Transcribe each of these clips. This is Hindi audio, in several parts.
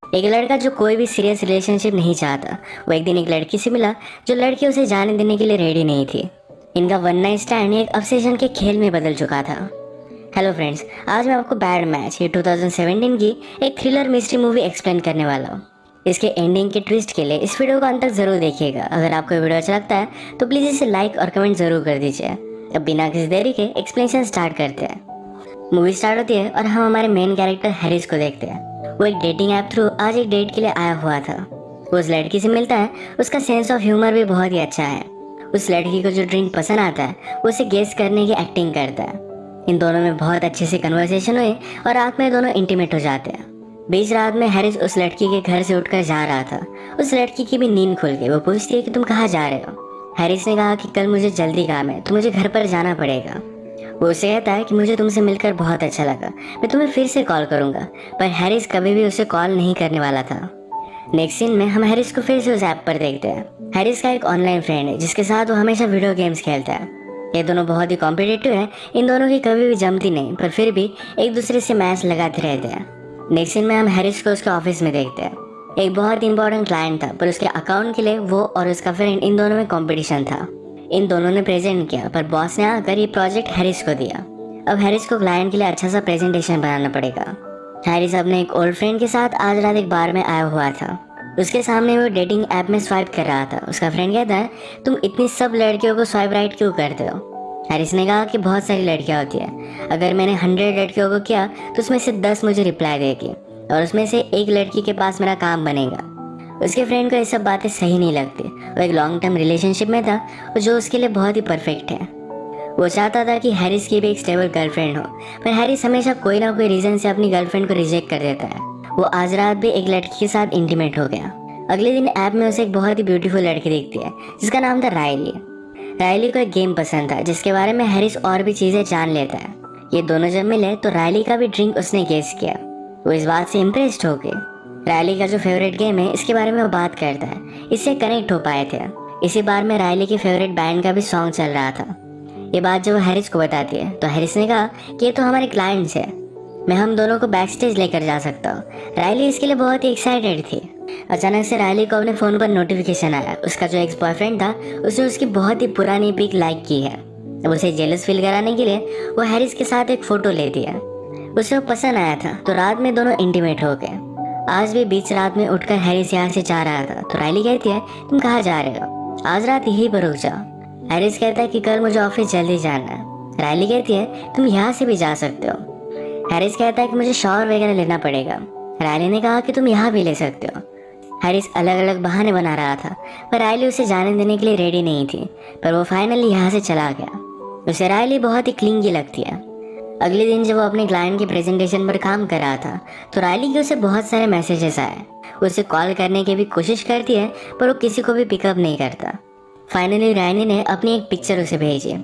एक लड़का जो कोई भी सीरियस रिलेशनशिप नहीं चाहता, वो एक दिन एक लड़की से मिला जो लड़की उसे जाने देने के लिए रेडी नहीं थी। इनका वन नाइट स्टैंड एक ऑब्सेशन के खेल में बदल चुका था। हेलो फ्रेंड्स, आज मैं आपको बैड मैच ये 2017 की एक थ्रिलर मिस्ट्री मूवी एक्सप्लेन करने वाला हूँ। इसके एंडिंग के ट्विस्ट के लिए इस वीडियो को अंत तक जरूर देखिएगा। अगर आपको वीडियो अच्छा लगता है तो प्लीज़ इसे लाइक और कमेंट जरूर कर दीजिए। अब बिना किसी देरी के एक्सप्लेनेशन स्टार्ट करते हैं। मूवी स्टार्ट होती है और हम हमारे मेन कैरेक्टर हैरिस को देखते हैं। वो एक डेटिंग ऐप थ्रू आज एक डेट के लिए आया हुआ था। वो उस लड़की से मिलता है। उसका सेंस ऑफ ह्यूमर भी बहुत ही अच्छा है। उस लड़की को जो ड्रिंक पसंद आता है वो उसे गेस करने की एक्टिंग करता है। इन दोनों में बहुत अच्छे से कन्वर्सेशन हुई और रात में दोनों इंटीमेट हो जाते हैं। बीच रात में हैरिस उस लड़की के घर से उठकर जा रहा था। उस लड़की की भी नींद खुल गई। वो पूछती है कि तुम कहाँ जा रहे हो। हैरिस ने कहा कि कल मुझे जल्दी काम है तो मुझे घर पर जाना पड़ेगा। वो उसे कहता है कि मुझे तुमसे मिलकर बहुत अच्छा लगा, मैं तुम्हें फिर से कॉल करूंगा। पर हैरिस कभी भी उसे कॉल नहीं करने वाला था। नेक्स्ट सीन में हम हैरिस को फिर से उस ऐप पर देखते हैं। हैरिस का एक ऑनलाइन फ्रेंड है जिसके साथ वो हमेशा वीडियो गेम्स खेलता है। ये दोनों बहुत ही कॉम्पिटिटिव हैं। इन दोनों की कभी भी जमती नहीं, पर फिर भी एक दूसरे से मैच लगाते रहते हैं। नेक्स्ट सीन में हम हैरिस को उसके ऑफिस में देखते हैं। एक बहुत इंपॉर्टेंट क्लाइंट था, पर उसके अकाउंट के लिए वो और उसका फ्रेंड इन दोनों में कॉम्पिटिशन था। इन दोनों ने प्रेजेंट किया, पर बॉस ने आकर ये प्रोजेक्ट हैरिस को दिया। अब हैरिस को क्लाइंट के लिए अच्छा सा प्रेजेंटेशन बनाना पड़ेगा। हैरिस अपने एक ओल्ड फ्रेंड के साथ आज रात एक बार में आया हुआ था। उसके सामने वो डेटिंग ऐप में स्वाइप कर रहा था। उसका फ्रेंड कहता है, तुम इतनी सब लड़कियों को स्वाइप राइट क्यों करते हो। हैरिस ने कहा कि बहुत सारी लड़कियां होती है, अगर मैंने 100 लड़कियों को किया तो उसमें से 10 मुझे रिप्लाई देगी और उसमें से एक लड़की के पास मेरा काम बनेगा। उसके फ्रेंड को ये सब बातें सही नहीं लगती। वो एक लॉन्ग टर्म रिलेशनशिप में था जो उसके लिए बहुत ही परफेक्ट है। वो चाहता था कि हैरिस की भी एक स्टेबल गर्लफ्रेंड हो, पर हैरिस हमेशा कोई ना कोई रीजन से अपनी गर्लफ्रेंड को रिजेक्ट कर देता है। वो आज रात भी एक लड़की के साथ इंटीमेट हो गया। अगले दिन ऐप में उसे एक बहुत ही ब्यूटीफुल लड़की दिखती है जिसका नाम था रायली। रायली को एक गेम पसंद था जिसके बारे में हैरिस और भी चीजें जान लेता है। ये दोनों जब मिले तो रायली का भी ड्रिंक उसने गेस किया। वो इस बात से इम्प्रेस्ड हो गई। रायली का जो फेवरेट गेम है इसके बारे में वो बात करता है, इससे कनेक्ट हो पाए थे। इसी बार में रायली की फेवरेट बैंड का भी सॉन्ग चल रहा था। ये बात जब वो हैरिस को बताती है तो हैरिस ने कहा कि ये तो हमारे क्लाइंट्स है, मैं हम दोनों को बैक स्टेज लेकर जा सकता हूँ। रायली इसके लिए बहुत ही एक्साइटेड थी। अचानक से रायली को अपने फ़ोन पर नोटिफिकेशन आया। उसका जो एक्स बॉयफ्रेंड था उसने उसकी बहुत ही पुरानी पिक लाइक की है। अब उसे जेलस फील कराने के लिए वो हैरिस के साथ एक फ़ोटो लेती है। उसे वो पसंद आया था तो रात में दोनों इंटीमेट हो गए। आज भी बीच रात में उठकर हैरिस यहाँ से जा रहा था तो रायली कहती है, तुम कहाँ जा रहे हो, आज रात यहीं पर रुक जाओ। हैरिस कहता है कि कल मुझे ऑफिस जल्दी जाना है। रायली कहती है, तुम यहाँ से भी जा सकते हो। हैरिस कहता है कि मुझे शॉवर वगैरह लेना पड़ेगा। रायली ने कहा कि तुम यहाँ भी ले सकते हो। हैरिस अलग अलग बहाने बना रहा था, पर रायली उसे जाने देने के लिए रेडी नहीं थी। पर वो फाइनली यहाँ से चला गया। उसे रायली बहुत ही क्लिंगी लगती है। अगले दिन जब वो अपने क्लाइंट की प्रेजेंटेशन पर काम कर रहा था तो रायली के उसे बहुत सारे मैसेजेस आए। उसे कॉल करने की भी कोशिश करती है पर वो किसी को भी पिकअप नहीं करता। फाइनली रायली ने अपनी एक पिक्चर उसे भेजी।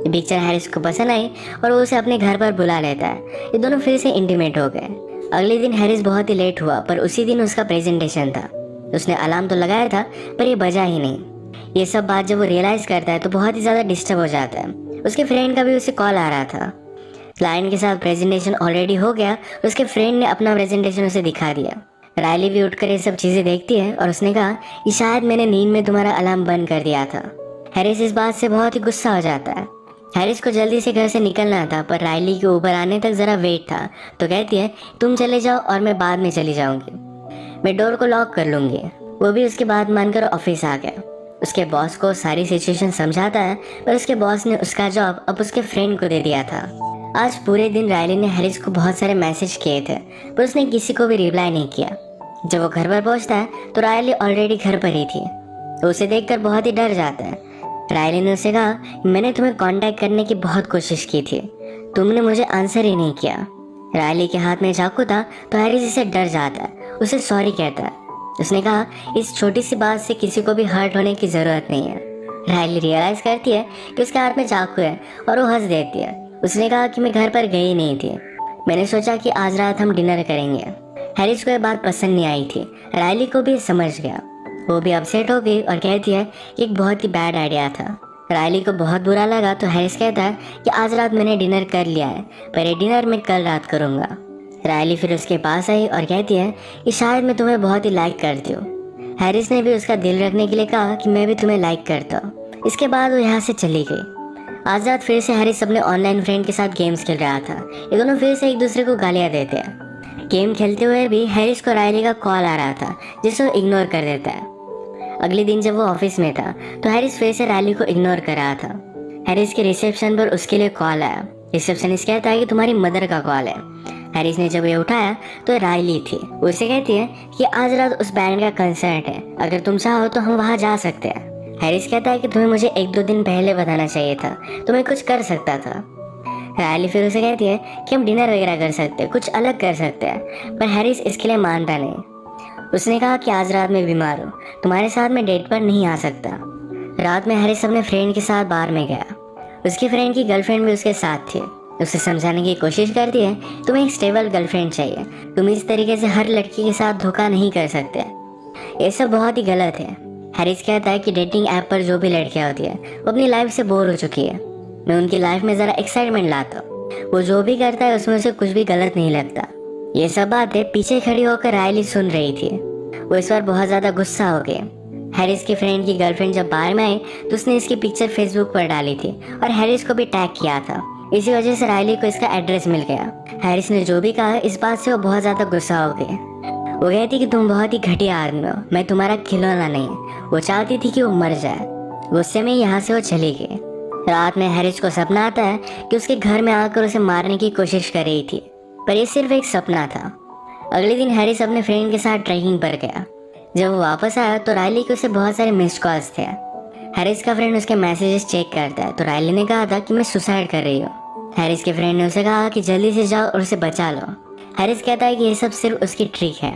पिक्चर हैरिस को पसंद आई और वो उसे अपने घर पर बुला लेता है। ये दोनों फिर से इंटीमेट हो गए। अगले दिन हैरिस बहुत ही लेट हुआ, पर उसी दिन उसका प्रेजेंटेशन था। उसने अलार्म तो लगाया था पर ये बजा ही नहीं। ये सब बात जब वो रियलाइज करता है तो बहुत ही ज़्यादा डिस्टर्ब हो जाता है। उसके फ्रेंड का भी उसे कॉल आ रहा था। क्लाइंट के साथ प्रेजेंटेशन ऑलरेडी हो गया। उसके फ्रेंड ने अपना प्रेजेंटेशन उसे दिखा दिया। रायली भी उठकर ये सब चीज़ें देखती है और उसने कहा कि शायद मैंने नींद में तुम्हारा अलार्म बंद कर दिया था। हैरिस इस बात से बहुत ही गुस्सा हो जाता है। हैरिस को जल्दी से घर से निकलना था, पर रायली के ऊपर आने तक ज़रा वेट था तो कहती है, तुम चले जाओ और मैं बाद में चली जाऊंगी, मैं डोर को लॉक कर लूंगी। वो भी उसकी बात मानकर ऑफिस आ गया। उसके बॉस को सारी सिचुएशन समझाता है, पर उसके बॉस ने उसका जॉब अब उसके फ्रेंड को दे दिया था। आज पूरे दिन रायली ने हैरिस को बहुत सारे मैसेज किए थे, पर उसने किसी को भी रिप्लाई नहीं किया। जब वो घर पर पहुंचता है तो रायली ऑलरेडी घर पर ही थी। तो उसे देखकर बहुत ही डर जाता है। रायली ने उसे कहा, मैंने तुम्हें कांटेक्ट करने की बहुत कोशिश की थी, तुमने मुझे आंसर ही नहीं किया। रायली के हाथ में चाकू था तो हैरिस इससे डर जाता है, उसे सॉरी कहता है। उसने कहा, इस छोटी सी बात से किसी को भी हर्ट होने की ज़रूरत नहीं है। रायली रियलाइज़ करती है कि उसके हाथ में चाकू है और वो हंस देती है। उसने कहा कि मैं घर पर गई नहीं थी, मैंने सोचा कि आज रात हम डिनर करेंगे। हैरिस को यह बात पसंद नहीं आई थी। रायली को भी समझ गया। वो भी अपसेट हो गई और कहती है कि एक बहुत ही बैड आइडिया था। रायली को बहुत बुरा लगा तो हैरिस कहता है कि आज रात मैंने डिनर कर लिया है, पर ये डिनर मैं कल रात करूँगा। रायली फिर उसके पास आई और कहती है कि शायद मैं तुम्हें बहुत ही लाइक करती हूँ। हैरिस ने भी उसका दिल रखने के लिए कहा कि मैं भी तुम्हें लाइक करता हूँ। इसके बाद वो यहाँ से चली गई। आज रात फिर से हैरिस अपने ऑनलाइन फ्रेंड के साथ गेम्स खेल रहा था। ये दोनों फिर से एक दूसरे को गालियाँ देते हैं। गेम खेलते हुए भी हैरिस को रायली का कॉल आ रहा था जिसे वो इग्नोर कर देता है। अगले दिन जब वो ऑफिस में था तो हैरिस फिर से रायली को इग्नोर कर रहा था। हैरिस के रिसेप्शन पर उसके लिए कॉल आया। रिसेप्शनिस्ट कहता है कि तुम्हारी मदर का कॉल है। हैरिस ने जब ये उठाया तो रायली थी। उसे कहती है कि आज रात उस बैंड का कंसर्ट है, अगर तुम चाहो तो हम वहाँ जा सकते हैं। हैरिस कहता है कि तुम्हें मुझे 1-2 दिन पहले बताना चाहिए था तो मैं कुछ कर सकता था। रायली फिर उसे कहती है कि हम डिनर वगैरह कर सकते हैं, कुछ अलग कर सकते हैं, पर हैरिस इसके लिए मानता नहीं। उसने कहा कि आज रात मैं बीमार हूँ, तुम्हारे साथ मैं डेट पर नहीं आ सकता। रात में हैरिस अपने फ्रेंड के साथ बार में गया। उसकी फ्रेंड की गर्लफ्रेंड भी उसके साथ थी। उसे समझाने की कोशिश करती है तुम्हें एक स्टेबल गर्लफ्रेंड चाहिए, तुम इस तरीके से हर लड़की के साथ धोखा नहीं कर सकते, ये सब बहुत ही गलत है। हैरिस कहता है कि डेटिंग ऐप पर जो भी लड़कियां होती है वो अपनी लाइफ से बोर हो चुकी है, मैं उनकी लाइफ में ज़रा एक्साइटमेंट लाता हूँ, वो जो भी करता है उसमें उसे कुछ भी गलत नहीं लगता। ये सब बातें पीछे खड़ी होकर रायली सुन रही थी। वो इस बार बहुत ज़्यादा गुस्सा हो गई। हैरिस की फ्रेंड की गर्लफ्रेंड जब बाहर में आई तो उसने इसकी पिक्चर फेसबुक पर डाली थी और हैरिस को भी टैग किया था। इसी वजह से रायली को इसका एड्रेस मिल गया। हैरिस ने जो भी कहा इस बात से वो बहुत ज़्यादा गुस्सा हो गई। वो कहती कि तुम बहुत ही घटिया आदमी हो, मैं तुम्हारा खिलौना नहीं। वो चाहती थी कि वो मर जाए। गुस्से में यहाँ से वो चली गई। रात में हैरिस को सपना आता है कि उसके घर में आकर उसे मारने की कोशिश कर रही थी, पर यह सिर्फ एक सपना था। अगले दिन हैरिस अपने फ्रेंड के साथ ट्रैकिंग पर गया। जब वो वापस आया तो रायली के उसे बहुत सारे मिस्ड कॉल्स थे। हैरिस का फ्रेंड उसके मैसेजेस चेक करता है तो रायली ने कहा था कि मैं सुसाइड कर रही हूँ। हैरिस के फ्रेंड ने उसे कहा कि जल्दी से जाओ और उसे बचा लो। हैरिस कहता है कि ये सब सिर्फ उसकी ट्रिक है,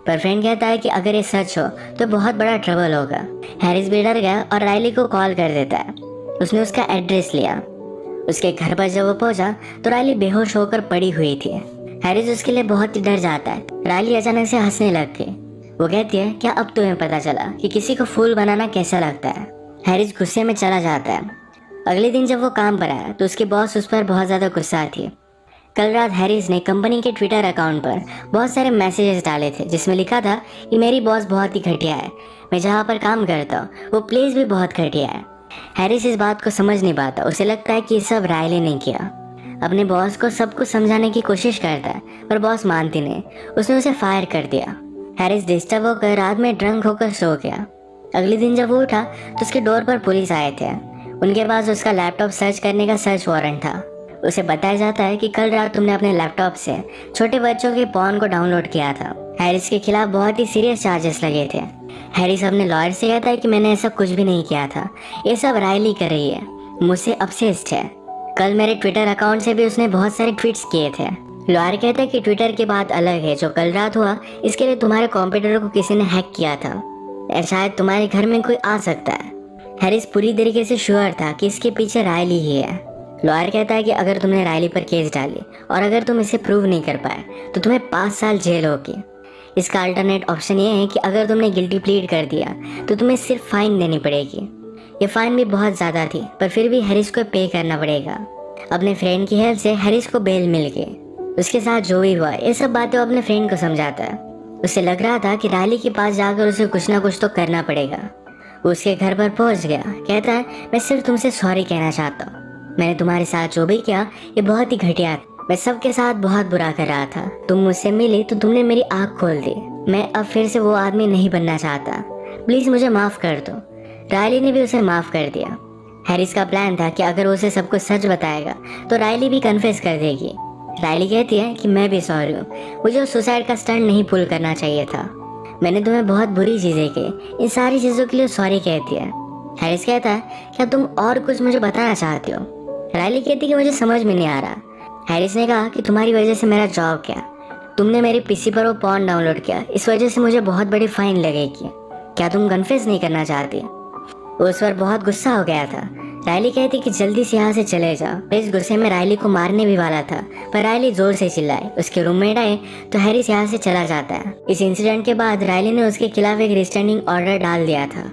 पर फ्रेंड कहता है कि अगर ये सच हो तो बहुत बड़ा ट्रबल होगा। हैरिस भी डर गया और रायली को कॉल कर देता है। उसने उसका एड्रेस लिया। उसके घर पर जब वो पहुंचा तो रायली बेहोश होकर पड़ी हुई थी। हैरिस उसके लिए बहुत ही डर जाता है। रायली अचानक से हंसने लग गई। वो कहती है क्या अब तुम्हें पता चला कि किसी को फूल बनाना कैसा लगता है। हैरिस गुस्से में चला जाता है। अगले दिन जब वो काम पर आया तो उसके बॉस उस पर बहुत ज़्यादा गुस्सा थी। कल रात हैरिस ने कंपनी के ट्विटर अकाउंट पर बहुत सारे मैसेजेस डाले थे जिसमें लिखा था कि मेरी बॉस बहुत ही घटिया है, मैं जहाँ पर काम करता हूँ वो प्लेस भी बहुत घटिया है। हैरिस इस बात को समझ नहीं पाता। उसे लगता है कि ये सब रायली ने किया। अपने बॉस को सब कुछ समझाने की कोशिश करता है पर बॉस मानती नहीं। उसने उसे फायर कर दिया। हैरिस डिस्टर्ब होकर रात में ड्रंक होकर सो गया। अगले दिन जब वो उठा तो उसके डोर पर पुलिस आए थे। उनके पास उसका लैपटॉप सर्च करने का सर्च वारंट था। उसे बताया जाता है कि कल रात तुमने अपने लैपटॉप से छोटे बच्चों के पॉर्न को डाउनलोड किया था। हैरिस के खिलाफ बहुत ही सीरियस चार्जेस लगे थे। हैरिस अपने लॉयर से कहता है कि मैंने ऐसा कुछ भी नहीं किया था, ये सब रायली कर रही है, मुझसे ऑब्सेस्ड है। कल मेरे ट्विटर अकाउंट से भी उसने बहुत सारे ट्वीट्स किए थे। लॉयर कहता है कि ट्विटर की बात अलग है, जो कल रात हुआ इसके लिए तुम्हारे कंप्यूटर को किसी ने हैक किया था, शायद तुम्हारे घर में कोई आ सकता है। हैरिस पूरी तरीके से श्योर था कि इसके पीछे रायली ही है। लॉयर कहता है कि अगर तुमने रायली पर केस डाली और अगर तुम इसे प्रूव नहीं कर पाए तो तुम्हें 5 साल जेल होगी। इसका अल्टरनेट ऑप्शन ये है कि अगर तुमने गिल्टी प्लीड कर दिया तो तुम्हें सिर्फ फाइन देनी पड़ेगी। ये फाइन भी बहुत ज़्यादा थी पर फिर भी हैरिस को पे करना पड़ेगा। अपने फ्रेंड की हेल्प से हैरिस को बेल मिल गई। उसके साथ जो भी हुआ ये सब बातें वो अपने फ्रेंड को समझाता है। उसे लग रहा था कि रायली के पास जाकर उसे कुछ ना कुछ तो करना पड़ेगा। वो उसके घर पर पहुंच गया। कहता है मैं सिर्फ तुमसे सॉरी कहना चाहता हूँ, मैंने तुम्हारे साथ जो भी किया ये बहुत ही घटिया था, मैं सबके साथ बहुत बुरा कर रहा था। तुम मुझसे मिली तो तुमने मेरी आँख खोल दी। मैं अब फिर से वो आदमी नहीं बनना चाहता, प्लीज़ मुझे माफ़ कर दो। रायली ने भी उसे माफ़ कर दिया। हैरिस का प्लान था कि अगर वो उसे सब कुछ सच बताएगा तो रायली भी कन्फेस कर देगी। रायली कहती है कि मैं भी सॉरी हूँ, मुझे सुसाइड का स्टंट नहीं पुल करना चाहिए था, मैंने तुम्हें बहुत बुरी चीज़ें की, इन सारी चीज़ों के लिए सॉरी कहती है। हैरिस कहता है क्या तुम और कुछ मुझे बताना चाहते हो। रायली कहती है कि मुझे समझ में नहीं आ रहा। हैरिस ने कहा कि तुम्हारी वजह से मेरा जॉब गया, तुमने मेरे पीसी पर वो पॉर्न डाउनलोड किया, इस वजह से मुझे बहुत बड़ी फाइन लगेगी, क्या तुम कन्फेस नहीं करना चाहती। वो उस पर बहुत गुस्सा हो गया था। रायली कहती कि जल्दी से यहाँ से चले जाओ। इस गुस्से में रायली को मारने भी वाला था पर रायली जोर से चिल्लाई। उसके रूममेट आए तो हैरिस यहाँ से चला जाता है। इस इंसिडेंट के बाद रायली ने उसके खिलाफ एक रिस्ट्रेनिंग ऑर्डर डाल दिया था।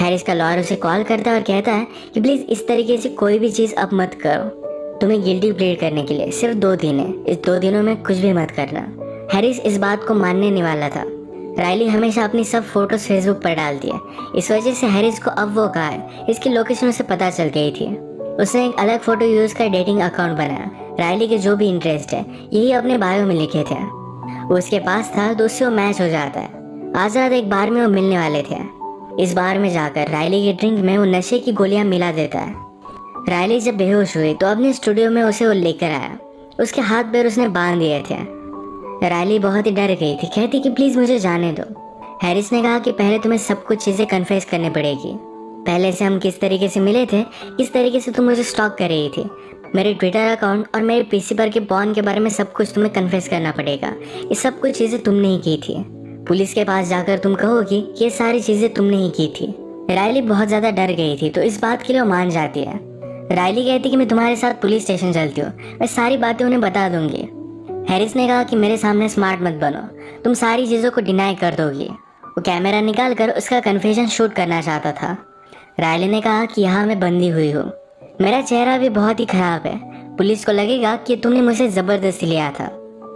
हैरिस का लॉयर उसे कॉल करता है और कहता है कि प्लीज़ इस तरीके से कोई भी चीज़ अब मत करो। तुम्हें गिल्टी प्लेड करने के लिए सिर्फ 2 दिन है। इस 2 दिनों में कुछ भी मत करना। हैरिस इस बात को मानने नहीं वाला था। रायली हमेशा अपनी सब फोटोज फेसबुक पर डालती है, इस वजह से हैरिस को अब वो कहा है इसकी लोकेशन उसे पता चल गई थी। उसने एक अलग फोटो यूज कर डेटिंग अकाउंट बनाया। रायली के जो भी इंटरेस्ट है यही अपने बायो में लिखे थे। वो उसके पास था तो उससे वो मैच हो जाता है। आज रात एक बार में वो मिलने वाले थे। इस बार में जाकर रायली के ड्रिंक में वो नशे की गोलियां मिला देता है। रायली जब बेहोश हुई तो अपने स्टूडियो में उसे वो लेकर आया। उसके हाथ पैर उसने बांध दिए थे। रायली बहुत ही डर गई थी, कहती कि प्लीज मुझे जाने दो। हैरिस ने कहा कि पहले तुम्हें सब कुछ चीजें कन्फेस करनी पड़ेगी। पहले से हम किस तरीके से मिले थे, इस तरीके से तुम मुझे स्टॉक कर रही थी। मेरे ट्विटर अकाउंट और मेरे पीसी पर के पॉन के बारे में सब कुछ तुम्हें कन्फेस करना पड़ेगा। ये सब कुछ चीजें तुमने ही की थी। पुलिस के पास जाकर तुम कहोगी कि ये सारी चीजें तुमने ही की थी। रायली बहुत ज्यादा डर गई थी तो इस बात के लिए वो मान जाती है। रायली कहती कि मैं तुम्हारे साथ पुलिस स्टेशन चलती हूँ, मैं सारी बातें उन्हें बता दूंगी। हैरिस ने कहा कि मेरे सामने स्मार्ट मत बनो, तुम सारी चीज़ों को डिनाई कर दोगी। वो कैमरा निकाल कर उसका कन्फेशन शूट करना चाहता था। रायली ने कहा कि यहाँ मैं बंदी हुई हूँ, मेरा चेहरा भी बहुत ही खराब है, पुलिस को लगेगा कि तुमने मुझे ज़बरदस्ती लिया था।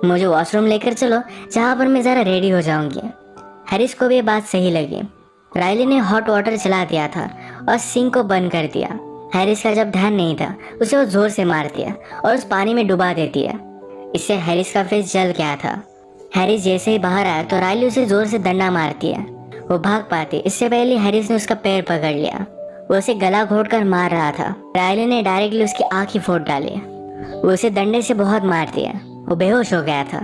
मुझे वॉशरूम लेकर चलो जहाँ पर मैं ज़रा रेडी हो जाऊँगी। हैरिस को भी ये बात सही लगी। रायली ने हॉट वाटर चला दिया था और सिंक को बंद कर दिया। हैरिस का जब ध्यान नहीं था उसे वो जोर से मारती है और उस पानी में डुबा देती है। इससे हैरिस का फेस जल गया था। हैरिस जैसे ही बाहर आया तो रायली उसे जोर से डंडा मारती है। वो भाग पाती, इससे पहले हैरिस ने उसका पैर पकड़ लिया। वो उसे गला घोट कर मार रहा था। रायली ने डायरेक्टली उसकी आँख ही फोड़ डाली। वो उसे डंडे से बहुत मारती है। वो बेहोश हो गया था।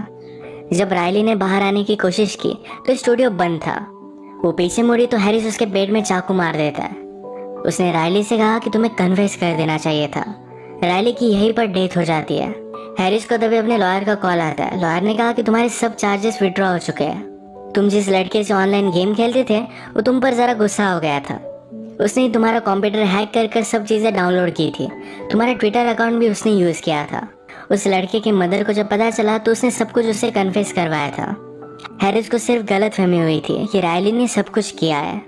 जब रायली ने बाहर आने की कोशिश की तो स्टूडियो बंद था। वो पीछे मुड़ी तो हैरिस उसके पेट में चाकू मार देता है। उसने रायली से कहा कि तुम्हें कन्फेस कर देना चाहिए था। रायली की यहीं पर डेथ हो जाती है। हैरिस को तभी अपने लॉयर का कॉल आता है। लॉयर ने कहा कि तुम्हारे सब चार्जेस विड्रॉ हो चुके हैं। तुम जिस लड़के से ऑनलाइन गेम खेलते थे वो तुम पर ज़रा गुस्सा हो गया था। उसने तुम्हारा कंप्यूटर हैक कर सब चीज़ें डाउनलोड की थी। तुम्हारा ट्विटर अकाउंट भी उसने यूज़ किया था। उस लड़के के मदर को जब पता चला तो उसने सब कुछ उससे कन्फेस करवाया था। हैरिस को सिर्फ गलतफहमी हुई थी कि रायली ने सब कुछ किया है।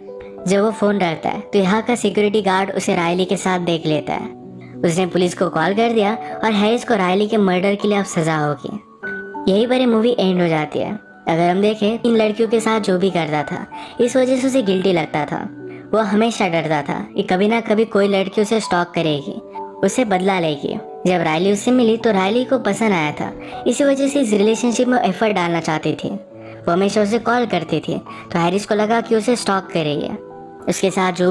जब वो फ़ोन रखता है तो यहाँ का सिक्योरिटी गार्ड उसे रायली के साथ देख लेता है। उसने पुलिस को कॉल कर दिया और हैरिस को रायली के मर्डर के लिए अब सजा होगी। यही पर ये मूवी एंड हो जाती है। अगर हम देखें इन लड़कियों के साथ जो भी करता था इस वजह से उसे गिल्टी लगता था। वो हमेशा डरता था कि कभी ना कभी कोई लड़की उसे स्टॉक करेगी, उसे बदला लेगी। जब रायली उससे मिली तो रायली को पसंद आया था, इसी वजह से इस रिलेशनशिप में एफर्ट डालना चाहती थी। वो हमेशा उसे कॉल करती थी तो हैरिस को लगा कि उसे स्टॉक करेगी। उसके साथ जो